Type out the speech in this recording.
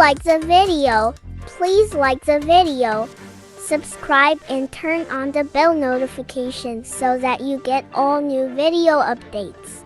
like the video, please like the video. Subscribe and turn on the bell notification so that you get all new video updates.